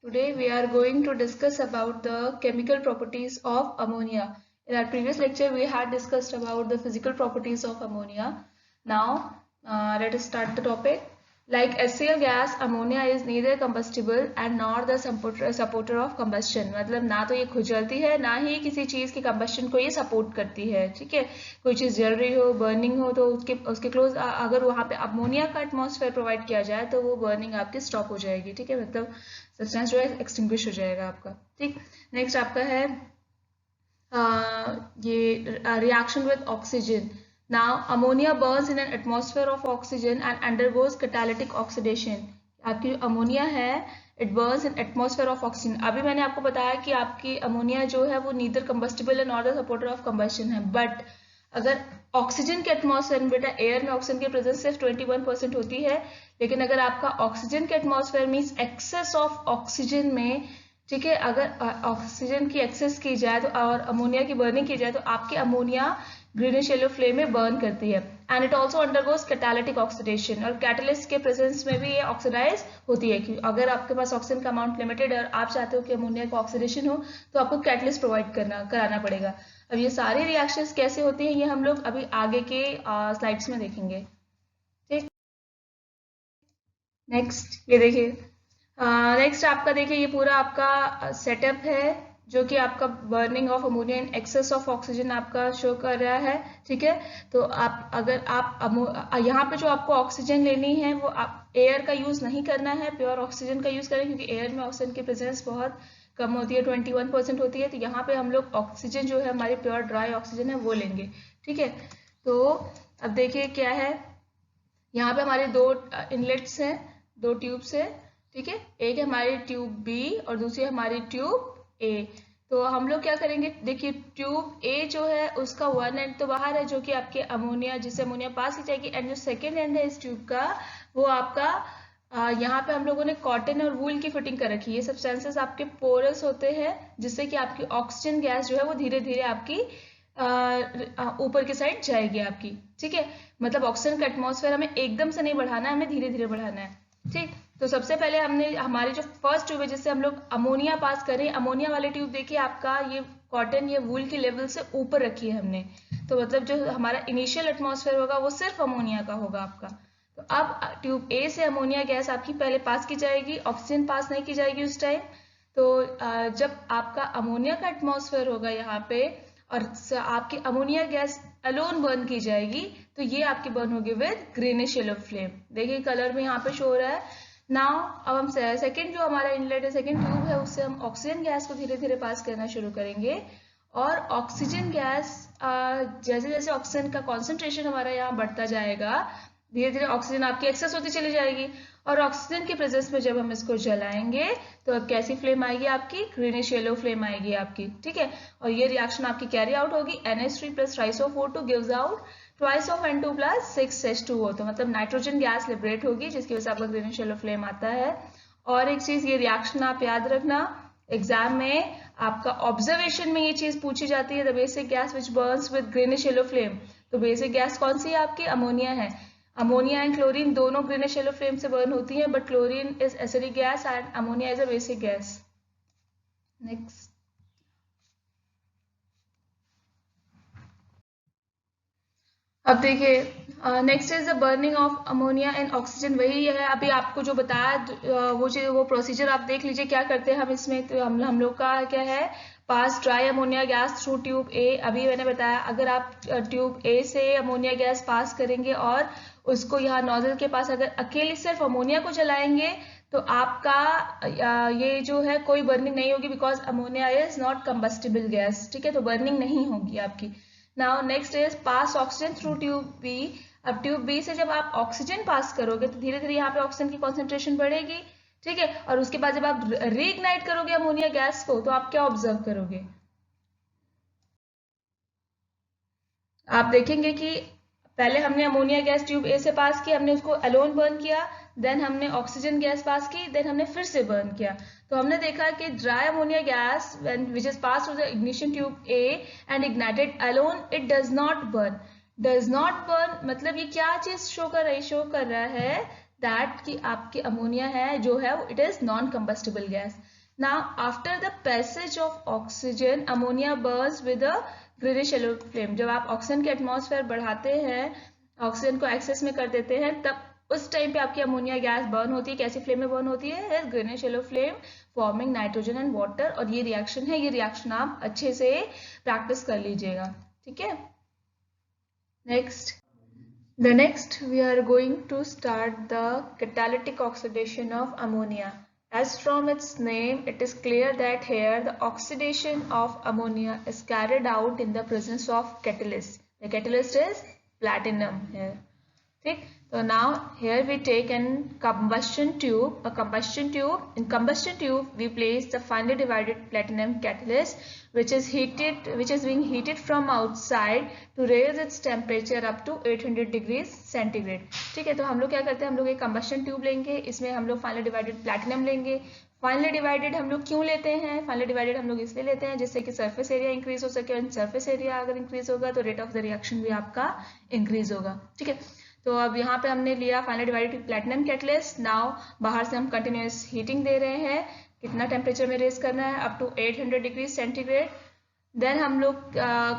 Today we are going to discuss about the chemical properties of ammonia. In our previous lecture we had discussed about the physical properties of ammonia. Now let us start the topic. Like HCl gas, ammonia is neither combustible and nor the supporter of combustion. मतलब ना तो ये खुजलती है ना ही किसी चीज़ की combustion को ये सपोर्ट करती है. ठीक है, कोई चीज़ जल रही हो, बर्निंग हो तो उसके क्लोज अगर वहाँ पे अमोनिया का एटमॉस्फेयर प्रोवाइड किया जाए तो वो बर्निंग आपकी स्टॉप हो जाएगी. ठीक है, मतलब सब्सटेंस जो है एक्सटिंग्विश हो जाएगा आपका. ठीक, नेक्स्ट आपका है ये reaction with oxygen. Now ammonia burns in an atmosphere of oxygen and undergoes catalytic oxidation. आपकी अमोनिया है, it burns in atmosphere of oxygen. अभी मैंने आपको बताया कि आपकी अमोनिया जो है वो neither combustible है nor the supporter of combustion है. बट अगर ऑक्सीजन के एटमॉस्फेयर में, बेटा एयर में ऑक्सीजन की प्रेजेंस सिर्फ 21% होती है, लेकिन अगर आपका ऑक्सीजन के atmosphere means excess of oxygen में, ठीक है, अगर ऑक्सीजन की एक्सेस की जाए तो और अमोनिया की बर्निंग की जाए तो आपकी अमोनिया ग्रीनिश येलो फ्लेम में बर्न करती है. And it also undergoes catalytic oxidation, और कैटलिस्ट के प्रेजेंस में भी ये ऑक्सीडाइज होती है. क्योंकि अगर आपके पास ऑक्सीजन का अमाउंट लिमिटेड है और आप चाहते हो कि अमोनिया का ऑक्सीडेशन हो तो आपको कैटलिस्ट प्रोवाइड कराना पड़ेगा. अब ये सारी रिएक्शंस कैसे होती हैं ये हम लोग अभी आगे के स्लाइड्स में देखेंगे. ठीक, नेक्स्ट ये देखिए. नेक्स्ट आपका देखिए ये पूरा आपका सेटअप है जो कि आपका burning of ammonia in excess of oxygen आपका शो कर रहा है. ठीक है, तो आप अगर आप यहाँ पे जो आपको ऑक्सीजन लेनी है वो आप एयर का यूज नहीं करना है, प्योर ऑक्सीजन का यूज करें, क्योंकि एयर में ऑक्सीजन की प्रेजेंस बहुत कम होती है, 21% होती है. तो यहाँ पे हम लोग ऑक्सीजन जो है हमारी प्योर ड्राई ऑक्सीजन है वो लेंगे. ठीक है, तो अब देखिए क्या है, यहाँ पे हमारे दो इनलेट्स हैं, दो ट्यूब्स हैं. ठीक है, एक है हमारी ट्यूब बी और दूसरी हमारी ट्यूब ए. तो हम लोग क्या करेंगे, देखिए ट्यूब ए जो है उसका वन एंड तो बाहर है जो कि आपके अमोनिया, जिससे अमोनिया पास की जाएगी, एंड जो सेकेंड एंड है इस ट्यूब का वो आपका यहाँ पे हम लोगों ने कॉटन और वूल की फिटिंग कर रखी है. ये सब्सटेंसेस आपके पोरस होते हैं जिससे कि आपकी ऑक्सीजन गैस जो है वो धीरे धीरे आपकी ऊपर की साइड जाएगी आपकी. ठीक है, मतलब ऑक्सीजन का एटमॉस्फेयर हमें एकदम से नहीं बढ़ाना है, हमें धीरे धीरे बढ़ाना है. ठीक, तो सबसे पहले हमने हमारी जो फर्स्ट ट्यूब है जिससे हम लोग अमोनिया पास करें, अमोनिया वाले ट्यूब देखिए आपका ये कॉटन या वूल की लेवल से ऊपर रखी है हमने. तो मतलब जो हमारा इनिशियल एटमॉस्फेयर होगा वो सिर्फ अमोनिया का होगा आपका. तो अब ट्यूब ए से अमोनिया गैस आपकी पहले पास की जाएगी, ऑक्सीजन पास नहीं की जाएगी उस टाइम. तो जब आपका अमोनिया का एटमॉस्फेयर होगा यहाँ पे और आपकी अमोनिया गैस अलोन बर्न की जाएगी तो ये आपकी बर्न होगी विद ग्रीनिश येलो फ्लेम. देखिए कलर में यहाँ पे शो हो रहा है. नाउ अब हम सेकंड जो हमारा इनलेट है, सेकंड ट्यूब है, उससे हम ऑक्सीजन गैस को धीरे धीरे पास करना शुरू करेंगे. और ऑक्सीजन गैस जैसे जैसे ऑक्सीजन का कॉन्सेंट्रेशन हमारा यहाँ बढ़ता जाएगा, धीरे धीरे ऑक्सीजन आपकी एक्सेस होती चली जाएगी. और ऑक्सीजन के प्रेजेंस में जब हम इसको जलाएंगे तो अब कैसी फ्लेम आएगी आपकी, ग्रीनिश येलो फ्लेम आएगी आपकी. ठीक है, और ये रिएक्शन आपकी कैरी आउट होगी, NH3 प्लस ट्राइसोफोर gives out twice of N2 plus 6H2O. तो मतलब नाइट्रोजन गैस लिबरेट होगी जिसकी वजह से आपका ग्रीनिश येलो फ्लेम आता है. और एक चीज, ये रिएक्शन आप याद रखना, एग्जाम में आपका ऑब्जर्वेशन में ये चीज पूछी जाती है, the basic gas which Burns with greenish yellow flame. तो बेसिक गैस कौन सी है आपकी, अमोनिया है. अमोनिया एंड क्लोरीन दोनों ग्रीनिश येलो फ्लेम से बर्न होती है, but chlorine is acidic gas and ammonia is a basic gas. Next, अब देखिए next is the burning of ammonia and oxygen. वही है अभी आपको जो बताया वो प्रोसीजर आप देख लीजिए क्या करते हैं हम इसमें. तो हम लोग का क्या है, pass dry ammonia gas through tube A. अभी मैंने बताया अगर आप ट्यूब ए से अमोनिया गैस पास करेंगे और उसको यहाँ नोजल के पास अगर अकेले सिर्फ अमोनिया को जलाएंगे तो आपका ये जो है कोई बर्निंग नहीं होगी, because ammonia is not combustible gas. ठीक है, तो बर्निंग नहीं होगी आपकी. Now next is pass oxygen through tube B. अब ट्यूब बी से जब आप ऑक्सीजन पास करोगे तो धीरे धीरे यहाँ पे ऑक्सीजन की कॉन्सेंट्रेशन बढ़ेगी. ठीक है, और उसके बाद जब आप रीइग्नाइट करोगे अमोनिया गैस को तो आप क्या ऑब्जर्व करोगे, आप देखेंगे कि पहले हमने अमोनिया गैस ट्यूब ए से पास की, हमने उसको अलोन बर्न किया, देन हमने ऑक्सीजन गैस पास की, देन हमने फिर से बर्न किया. तो हमने देखा कि dry ammonia gas which is pass through the ignition tube A and ignited alone, it does not burn. Does not burn मतलब ये क्या चीज शो कर रहा है, दैट कि आपकी अमोनिया है जो है it is non combustible gas. Now after the passage of oxygen ammonia Burns with a greenish yellow flame. जब आप ऑक्सीजन के एटमॉस्फेयर बढ़ाते हैं, ऑक्सीजन को एक्सेस में कर देते हैं, तब उस टाइम पे आपकी अमोनिया गैस बर्न होती है. कैसी फ्लेम में बर्न होती है? Greenish yellow flame forming nitrogen and water. और ये रिएक्शन है, ये रिएक्शन आप अच्छे से प्रैक्टिस कर लीजिएगा. ठीक है. The next we are going to start the catalytic oxidation of ammonia. As from its name, it is clear that here the oxidation of ammonia is carried out in the presence of catalyst. The catalyst is platinum here. ठीक. So now here we take a combustion tube. In combustion tube we place the finely divided platinum catalyst, which is being heated from outside to raise its temperature up to 800 degrees centigrade. ठीक है. तो हम लोग क्या करते हैं, हम लोग एक combustion tube लेंगे, इसमें हम लोग finely divided platinum लेंगे. फाइनली डिवाइडेड हम लोग क्यों लेते हैं? फाइनली डिवाइडेड हम लोग इसलिए लेते हैं जिससे कि सरफेस एरिया इंक्रीज हो सके. और सरफेस एरिया अगर इंक्रीज होगा तो रेट ऑफ द रिएक्शन भी आपका इंक्रीज होगा. ठीक है. तो अब यहाँ पे हमने लिया finally divided platinum catalyst. Now बाहर से हम कंटिन्यूस हीटिंग दे रहे हैं. कितना टेम्परेचर में रेज करना है? Up to 800 degree centigrade. Then हम लोग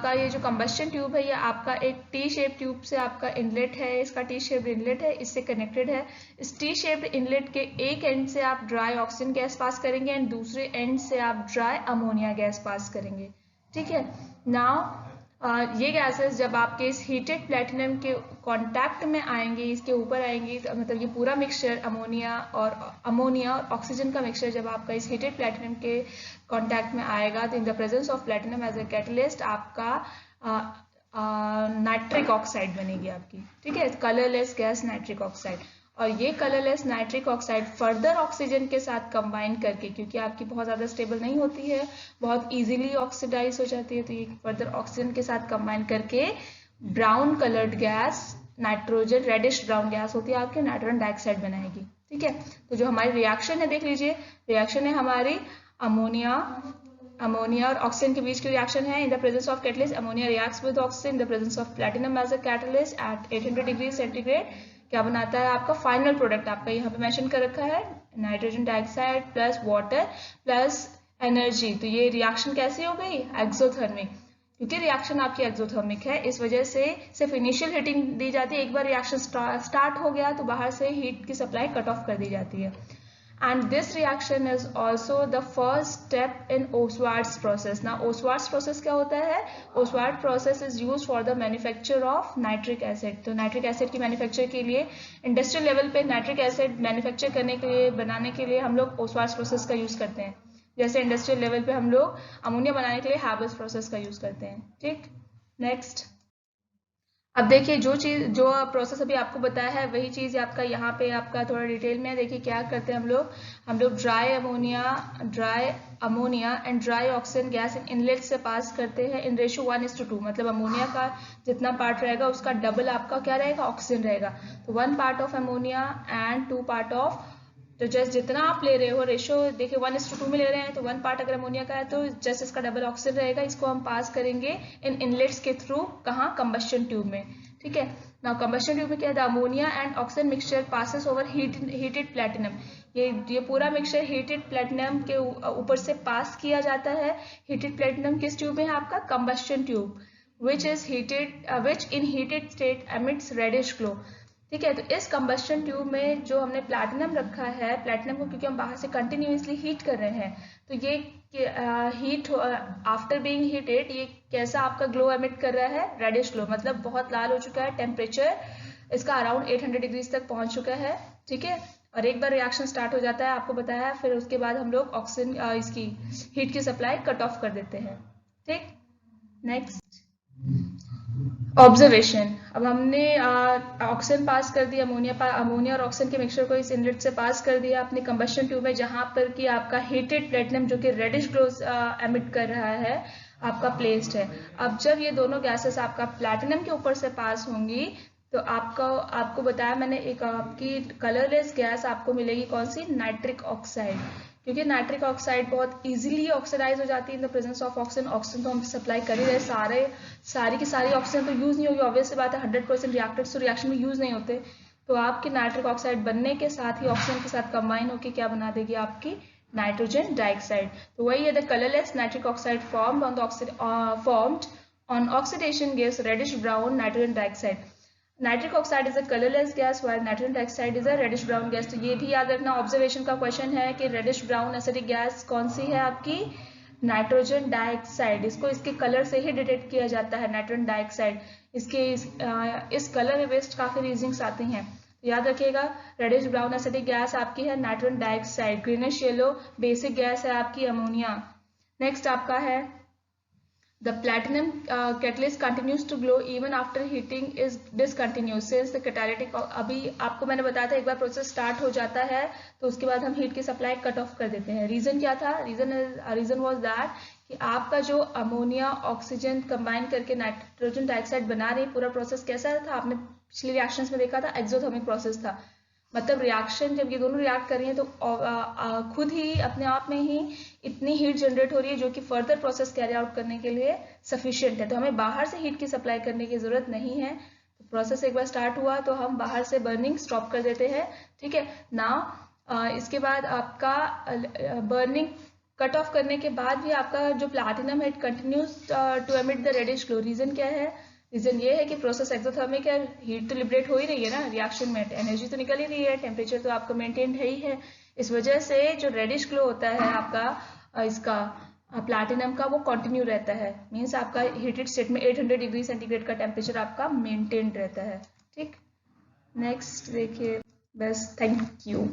का ये जो कंबस्शन ट्यूब है, ये आपका एक टी शेप ट्यूब से आपका इनलेट है. इसका टी शेप इनलेट है, इससे कनेक्टेड है. इस टी शेप इनलेट के एक एंड से आप ड्राई ऑक्सीजन गैस पास करेंगे एंड दूसरे एंड से आप ड्राई अमोनिया गैस पास करेंगे. ठीक है. नाउ ये गैसेस जब आपके इस हीटेड प्लेटिनम के कांटेक्ट में आएंगे, इसके ऊपर आएंगी, मतलब ये पूरा मिक्सचर अमोनिया और ऑक्सीजन का मिक्सचर जब आपका इस हीटेड प्लेटिनम के कांटेक्ट में आएगा, तो in the presence of platinum as a catalyst आपका नाइट्रिक ऑक्साइड बनेगी आपकी. ठीक है. Colourless gas nitric oxide. और ये colourless nitric oxide further oxygen के साथ कंबाइन करके, क्योंकि आपकी बहुत ज़्यादा स्टेबल नहीं होती है, बहुत इजीली ऑक्सीडाइज हो जाती है, तो ये फर्दर ऑक्सीजन के साथ कंबाइन करके brown coloured gas, nitrogen reddish brown gas होती है आपके, नाइट्रोजन डाइऑक्साइड बनाएगी. ठीक है. तो जो हमारी रिएक्शन है, देख लीजिए, रिएक्शन है हमारी अमोनिया और ऑक्सीजन के बीच की रिएक्शन है. In the presence of catalyst ammonia reacts with oxygen in the presence of platinum as a catalyst at 800 degree centigrade. क्या बनाता है आपका फाइनल प्रोडक्ट? आपका यहाँ पे मेंशन कर रखा है nitrogen dioxide plus water plus energy. तो ये रिएक्शन कैसी हो गई? एक्सोथर्मिक. क्योंकि रिएक्शन आपकी एक्सोथर्मिक है, इस वजह से सिर्फ इनिशियल हीटिंग दी जाती है. एक बार रिएक्शन स्टार्ट हो गया तो बाहर से हीट की सप्लाई कट ऑफ कर दी जाती है. And this reaction is also the first step in Oswald's process. Now Oswald's process क्या होता है? Oswald process is used for the manufacture of nitric acid. तो नाइट्रिक एसिड की मैन्युफैक्चर के लिए, इंडस्ट्रियल लेवल पे नाइट्रिक एसिड मैन्युफैक्चर करने के लिए, बनाने के लिए हम लोग Oswald's process का यूज करते हैं. जैसे इंडस्ट्रियल लेवल पे हम लोग अमोनिया बनाने के लिए Haber's प्रोसेस का यूज करते हैं. ठीक. नेक्स्ट. अब देखिए जो प्रोसेस अभी आपको बताया है वही चीज़ आपका यहाँ पे आपका थोड़ा डिटेल में. देखिए क्या करते हैं हम लोग dry ammonia and dry oxygen gas inlet से पास करते हैं इन रेशियो 1:2. मतलब अमोनिया का जितना पार्ट रहेगा उसका डबल आपका क्या रहेगा? ऑक्सीजन रहेगा. तो 1 part of ammonia and 2 part of, तो जस्ट जितना आप ले रहे हो रेशियो, देखिए 1:2 में ले रहे हैं, तो 1 पार्ट अगर अमोनिया का है तो जस्ट इसका डबल ऑक्सीजन रहेगा. इसको हम पास करेंगे इन इनलेट्स के थ्रू. कहाँ? कंबस्शन ट्यूब में. ठीक है. नाउ कंबस्शन ट्यूब में क्या है? The ammonia and oxygen mixture passes over heated platinum. ये पूरा मिक्सचर हीटेड प्लेटिनम के ऊपर से पास किया जाता है. हीटेड प्लेटिनम किस ट्यूब में है आपका? Combustion tube, which in heated state emits reddish glow. ठीक है. तो इस कंबस्शन ट्यूब में जो हमने प्लैटिनम रखा है, प्लैटिनम को क्योंकि हम बाहर से कंटिन्यूसली हीट कर रहे हैं, तो ये हीट आफ्टर बीइंग हीटेड ये कैसा आपका ग्लो एमिट कर रहा है? Reddish glow. मतलब बहुत लाल हो चुका है, टेम्परेचर इसका अराउंड 800 डिग्रीज तक पहुंच चुका है. ठीक है. और एक बार रिएक्शन स्टार्ट हो जाता है, आपको बताया, फिर उसके बाद हम लोग ऑक्सीजन इसकी हीट की सप्लाई कट ऑफ कर देते हैं. ठीक. Next observation. अब हमने ऑक्सीजन पास कर दिया, अमोनिया और ऑक्सीजन के मिक्सचर को इस इनलेट से पास कर दिया अपने कंबस्शन ट्यूब में, जहां पर कि आपका हीटेड प्लेटिनम जो कि रेडिश ग्लो एमिट कर रहा है आपका प्लेस्ड है. अब जब ये दोनों गैसेस आपका प्लैटिनम के ऊपर से पास होंगी तो आपको बताया मैंने, एक आपकी कलरलेस गैस आपको मिलेगी. कौन सी? Nitric oxide. क्योंकि नाइट्रिक ऑक्साइड बहुत इजीली ऑक्सीडाइज हो जाती है in the presence of oxygen. Oxygen तो हम सप्लाई कर ही रहे, सारी की सारी ऑक्सीजन तो यूज नहीं होगी, ऑब्वियस सी बात है. 100% रिएक्टेड्स तो रिएक्शन में यूज नहीं होते, तो आपकी नाइट्रिक ऑक्साइड बनने के साथ ही ऑक्सीजन के साथ कंबाइन होकर क्या बना देगी आपकी नाइट्रोजन डाइऑक्साइड। तो वही है, the colourless nitric oxide formed on oxidation gives reddish brown nitrogen dioxide. Nitric oxide is a colourless gas while nitrogen dioxide is a reddish brown gas. तो ये भी याद रखना, ऑब्जर्वेशन का क्वेश्चन है कि रेडिश ब्राउन एसिडिक गैस कौन सी है आपकी नाइट्रोजन डाइऑक्साइड। इसको इसके कलर से ही डिटेक्ट किया जाता है नाइट्रोजन डाइऑक्साइड। इस कलर में बेस्ड काफी रीजनिंग्स आती हैं, तो याद रखिएगा रेडिश ब्राउन एसिडिक गैस आपकी है nitrogen dioxide. Greenish yellow basic gas है आपकी अमोनिया। नेक्स्ट आपका है the platinum catalyst continues to glow even after heating is discontinued since the catalytic। अभी आपको मैंने बताया था एक बार प्रोसेस स्टार्ट हो जाता है तो उसके बाद हम हीट की सप्लाई कट ऑफ कर देते हैं। रीजन क्या था? रीजन वाज दैट कि आपका जो अमोनिया ऑक्सीजन कंबाइन करके नाइट्रोजन डाइऑक्साइड बना रही, पूरा प्रोसेस कैसा था? आपने पिछले रिएक्शंस में देखा था, एक्सोथर्मिक प्रोसेस था। मतलब रिएक्शन जब ये दोनों रिएक्ट कर रही हैं तो खुद ही अपने आप में ही इतनी हीट जनरेट हो रही है जो कि फर्दर प्रोसेस कैरी आउट करने के लिए सफिशिएंट है। तो हमें बाहर से हीट की सप्लाई करने की जरूरत नहीं है। तो प्रोसेस एक बार स्टार्ट हुआ तो हम बाहर से बर्निंग स्टॉप कर देते हैं, ठीक है। नाउ इसके बाद आपका बर्निंग कट ऑफ करने के बाद भी आपका जो प्लैटिनम है it continues to emit the reddish glow. Reason क्या है? रीजन ये है कि प्रोसेस एक्सोथर्मिक है, हीट तो लिबरेट हो ही रही है ना रिएक्शन में, एनर्जी तो निकल ही रही है, टेम्परेचर तो आपका मेंटेन है ही है। इस वजह से जो रेडिश ग्लो होता है आपका इसका प्लैटिनम का वो कंटिन्यू रहता है। मींस आपका हीटेड स्टेट में 800 डिग्री सेंटीग्रेड का टेम्परेचर आपका मेंटेन रहता है, ठीक। नेक्स्ट देखिए, बस थैंक यू।